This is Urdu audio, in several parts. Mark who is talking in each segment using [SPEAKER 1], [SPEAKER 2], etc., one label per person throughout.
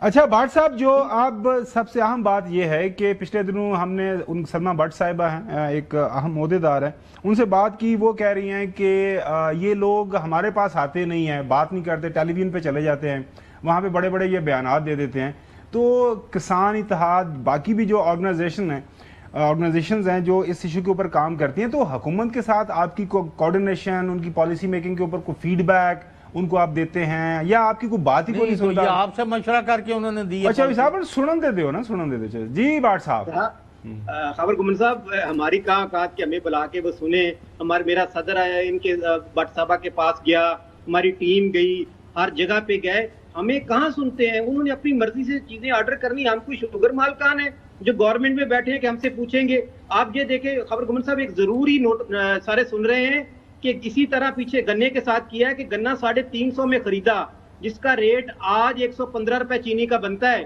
[SPEAKER 1] اچھا بھٹ صاحب، جو اب سب سے اہم بات یہ ہے کہ پچھلے دنوں ہم نے ان سلمہ بھٹ صاحبہ ہیں، ایک اہم عہدیدار ہیں، ان سے بات کی. وہ کہہ رہی ہیں کہ یہ لوگ ہمارے پاس آتے نہیں ہیں، بات نہیں کرتے، ٹیلی ویژن پہ چلے جاتے ہیں، وہاں پہ بڑے بڑے یہ بیانات دے دیتے ہیں. تو کسان اتحاد، باقی بھی جو آرگنائزیشنز ہیں جو اس ایشو کے اوپر کام کرتی ہیں، تو حکومت کے ساتھ آپ کی کوآرڈینیشن، ان کی پالیسی میکنگ کے اوپر کوئی فیڈ بیک ان کو آپ دیتے ہیں، یا آپ کی کوئی بات ہی کوئی نہیں سنتا؟
[SPEAKER 2] یہ آپ سے مشورہ کر کے انہوں نے دی ہے.
[SPEAKER 1] اچھا صاحب سنن دے دو نا، سنن دے دو. جی بھٹ صاحب.
[SPEAKER 3] خبر گمن صاحب، ہماری کہاں کہات کہ ہمیں بلا کے وہ سنیں. میرا صدر آیا، ان کے بٹ صاحبہ کے پاس گیا، ہماری ٹیم گئی، ہر جگہ پہ گئے، ہمیں کہاں سنتے ہیں. انہوں نے اپنی مرضی سے چیزیں آرڈر کرنی. ہم کوئی شوگر مالکان ہیں جو گورنمنٹ میں بیٹھے ہیں کہ ہم سے پوچھیں گے؟ آپ یہ دیکھیں خبر گمن صاحب، ایک ضروری نوٹ سارے سن رہے ہیں کہ کسی طرح پیچھے گنے کے ساتھ کیا ہے کہ گنا 350 میں خریدا، جس کا ریٹ آج 115 روپے چینی کا بنتا ہے.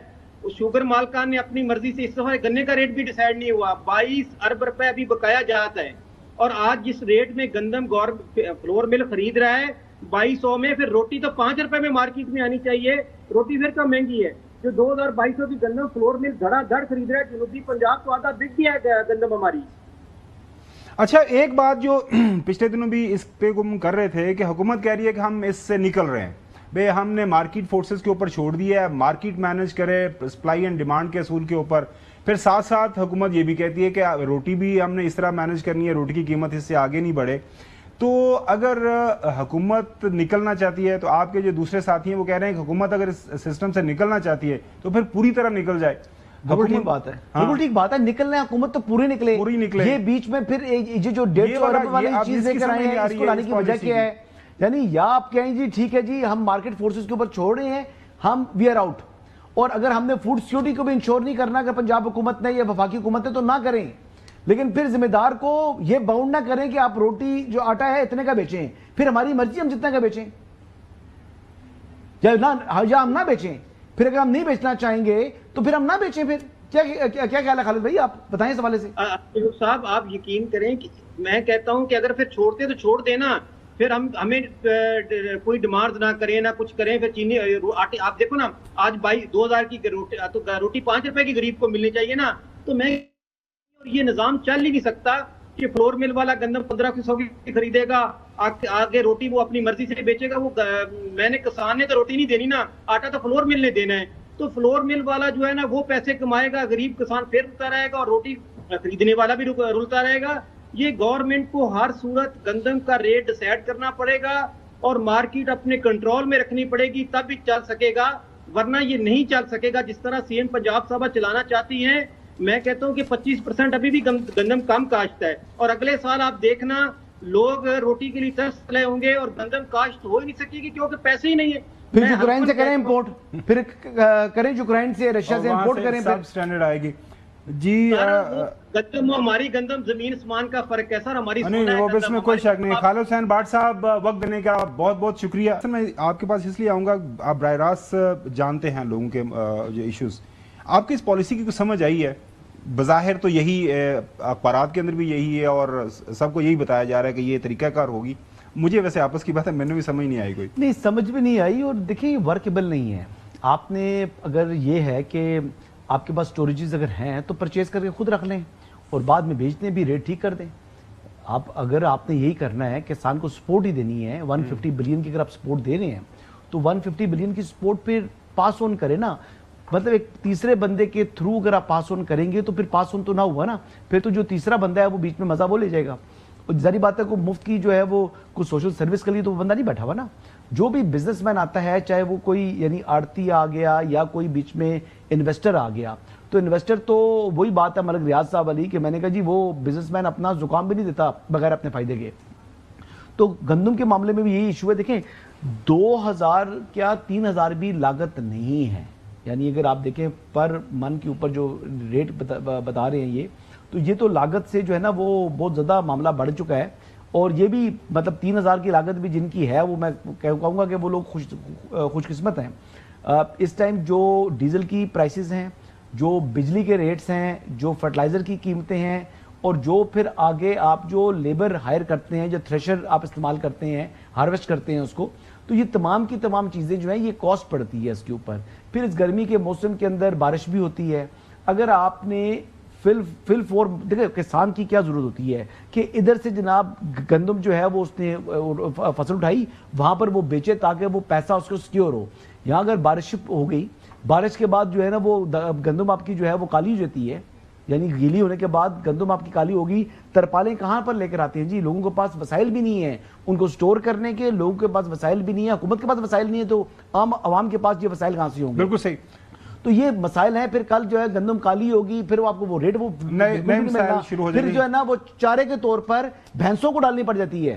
[SPEAKER 3] شوگر مالکان نے اپنی مرضی سے، اس دفعہ گنے کا ریٹ بھی ڈیسائیڈ نہیں ہوا، 22 ارب روپے ابھی بقایا جاتا ہے. اور آج جس ریٹ میں گندم فلور مل خرید رہا ہے 2200 میں، پھر روٹی تو 5 روپے میں مارکیٹ میں آنی چاہیے. روٹی پھر کم مہنگی ہے. جو 2200 کی گندم فلور مل دھڑا دھڑ خرید رہا ہے، جنوبی پنجاب تو آدھا بک گیا ہے گندم ہماری.
[SPEAKER 1] اچھا ایک بات جو پچھلے دنوں بھی اس پہ گم کر رہے تھے کہ حکومت کہہ رہی ہے کہ ہم اس سے نکل رہے ہیں، بے ہم نے مارکیٹ فورسز کے اوپر چھوڑ دیا ہے، مارکیٹ مینج کرے سپلائی اینڈ ڈیمانڈ کے اصول کے اوپر. پھر ساتھ ساتھ حکومت یہ بھی کہتی ہے کہ روٹی بھی ہم نے اس طرح مینج کرنی ہے، روٹی کی قیمت اس سے آگے نہیں بڑھے. تو اگر حکومت نکلنا چاہتی ہے، تو آپ کے جو دوسرے ساتھی ہیں وہ کہہ رہے ہیں کہ حکومت اگر اس سسٹم سے نکلنا چاہتی ہے تو پھر پوری طرح نکل جائے.
[SPEAKER 4] بالکل ٹھیک بات ہے، بالکل ٹھیک بات ہے. نکلنا ہے حکومت تو پوری نکلے. یہ بیچ میں پھر یہ جو 150 ارب والی چیز لے کر آئے ہیں، اس کو لانے کی وجہ کیا ہے؟ یعنی یا آپ کہیں جی ٹھیک ہے جی ہم مارکیٹ فورسز کے اوپر چھوڑ رہے ہیں، ہم وی آر آؤٹ، اور اگر ہم نے فوڈ سیکورٹی کو بھی انشور نہیں کرنا، اگر پنجاب حکومت نے یا وفاقی حکومت نے، تو نہ کریں. لیکن پھر ذمہ دار کو یہ باؤنڈ نہ کریں کہ آپ روٹی جو آٹا ہے اتنے کا بیچیں، پھر ہماری مرضی ہم جتنے کا بیچیں یا ہم نہ بیچیں. پھر اگر ہم نہیں بیچنا چاہیں گے تو پھر ہم نہ بیچیں. پھر کیا خیال ہے خالد بھائی، آپ بتائیں اس حوالے سے.
[SPEAKER 3] صاحب آپ یقین کریں کہ میں کہتا ہوں کہ اگر پھر چھوڑتے تو چھوڑ دینا، پھر ہمیں کوئی ڈیمانڈ نہ کریں نہ کچھ کریں. پھر چینی آٹے آپ دیکھو نا، آج 2000 کی روٹی 5 روپے کی غریب کو ملنی چاہیے نا. تو میں یہ نظام چل ہی نہیں سکتا کہ فلور مل والا گندم 1500 کی خریدے گا، آگے روٹی وہ اپنی مرضی سے بیچے گا. وہ میں نے کسان نے تو روٹی نہیں دینی نا، آٹا تو فلور مل نے دینا ہے. تو فلور مل والا جو ہے نا وہ پیسے کمائے گا، غریب کسان پھر رلتا رہے گا، اور روٹی خریدنے والا بھی رلتا رہے گا. یہ گورنمنٹ کو ہر صورت گندم کا ریٹ ڈیسائیڈ کرنا پڑے گا اور مارکیٹ اپنے کنٹرول میں رکھنی پڑے گی، تب بھی چل سکے گا، ورنہ یہ نہیں چل سکے گا. جس طرح سی ایم پنجاب صاحبہ چلانا چاہتی ہیں، میں کہتا ہوں کہ 25% ابھی بھی گندم کم کاشت ہے، اور اگلے سال آپ دیکھنا لوگ روٹی کے لیے ترس رہے ہوں گے اور گندم کاشت ہو ہی نہیں سکے گی کیونکہ پیسے ہی نہیں ہے.
[SPEAKER 4] پھر یوکرائن سے کریں امپورٹ، پھر کریں یوکرائن سے، رشیا سے امپورٹ کریں،
[SPEAKER 1] سب سٹینڈرڈ آئے گی. جی
[SPEAKER 3] گندم ہماری گندم زمین اسمان کا فرق ہے سر. ہماری
[SPEAKER 1] نہیں وہ اس میں کوئی شک نہیں. خالد حسین بھٹ صاحب وقت دینے کا بہت بہت شکریہ. میں آپ کے پاس اس لیے آؤں گا، آپ براہ راست جانتے ہیں لوگوں کے جو ایشوز. آپ کی اس پالیسی کی کچھ سمجھ آئی ہے؟ بظاہر تو یہی اخبارات کے اندر بھی یہی ہے اور سب کو یہی بتایا جا رہا ہے کہ یہ طریقہ کار ہوگی. مجھے ویسے آپس کی بات ہے، میں نے بھی سمجھ نہیں آئی کوئی.
[SPEAKER 4] نہیں سمجھ بھی نہیں آئی، اور دیکھیں یہ ورکیبل نہیں ہے. آپ نے اگر یہ ہے کہ آپ کے پاس سٹوریجز اگر ہیں تو پرچیز کر کے خود رکھ لیں اور بعد میں بیچ دیں، بھی ریٹ ٹھیک کر دیں. اگر آپ نے یہی کرنا ہے، کسان کو سپورٹ ہی دینی ہے، 150 بلین کی اگر آپ سپورٹ دے رہے ہیں تو 150 بلین کی سپورٹ پھر پاس آن کریں نا. مطلب ایک تیسرے بندے کے تھرو اگر آپ پاس آن کریں گے تو پھر پاس آن تو نہ ہوا نا، پھر تو جو تیسرا بندہ ہے وہ بیچ میں مزہ وہ لے جائے گا. ظاہری بات ہے کہ مفت کی جو ہے وہ کچھ سوشل سروس کے لیے تو وہ بندہ نہیں بیٹھا ہوا نا. جو بھی بزنس مین آتا ہے، چاہے وہ کوئی یعنی آڑتی آ گیا یا کوئی بیچ میں انویسٹر آ گیا، تو انویسٹر تو وہی بات ہے ملک ریاض صاحب علی کہ میں نے کہا جی وہ بزنس مین اپنا زکام بھی نہیں دیتا بغیر اپنے فائدے کے. تو گندم کے معاملے میں بھی یہی ایشو ہے. دیکھیں 2000 کیا 3000 بھی لاگت نہیں ہے. یعنی اگر آپ دیکھیں پر من کے اوپر جو ریٹ بتا رہے ہیں تو یہ تو لاگت سے جو ہے نا وہ بہت زیادہ معاملہ بڑھ چکا ہے. اور یہ بھی مطلب 3000 کی لاگت بھی جن کی ہے وہ میں کہوں گا کہ وہ لوگ خوش قسمت ہیں. اس ٹائم جو ڈیزل کی پرائسز ہیں، جو بجلی کے ریٹس ہیں، جو فرٹیلائزر کی قیمتیں ہیں، اور جو پھر آگے آپ جو لیبر ہائر کرتے ہیں، جو تھریشر آپ استعمال کرتے ہیں، ہارویسٹ کرتے ہیں اس کو، تو یہ تمام کی تمام چیزیں جو ہیں یہ کاسٹ پڑتی ہے اس کے اوپر. پھر اس گرمی کے موسم کے اندر بارش بھی ہوتی ہے. اگر آپ نے فل فور دیکھیں کسان کی کیا ضرورت ہوتی ہے کہ ادھر سے جناب گندم جو ہے وہ اس نے فصل اٹھائی وہاں پر وہ بیچے تاکہ وہ پیسہ اس کو سکیور ہو. یہاں اگر بارش ہو گئی, بارش کے بعد جو ہے نا وہ گندم آپ کی جو ہے وہ کالی ہو جاتی ہے, یعنی گیلی ہونے کے بعد گندم آپ کی کالی ہوگی. ترپالیں کہاں پر لے کر آتے ہیں جی؟ لوگوں کے پاس وسائل بھی نہیں ہیں ان کو سٹور کرنے کے, لوگوں کے پاس وسائل بھی نہیں ہے, حکومت کے پاس وسائل نہیں ہے, تو عام عوام کے پاس یہ وسائل کہاں سے ہوں گے؟
[SPEAKER 1] بالکل صحیح.
[SPEAKER 4] تو یہ مسائل ہیں. پھر کل جو ہے گندم کالی ہوگی, پھر وہ آپ کو وہ ریٹ وہ
[SPEAKER 1] نئے مسائل شروع ہو جائیں
[SPEAKER 4] پھر
[SPEAKER 1] گے.
[SPEAKER 4] جو ہے نا وہ چارے کے طور پر بھینسوں کو ڈالنی پڑ جاتی ہے.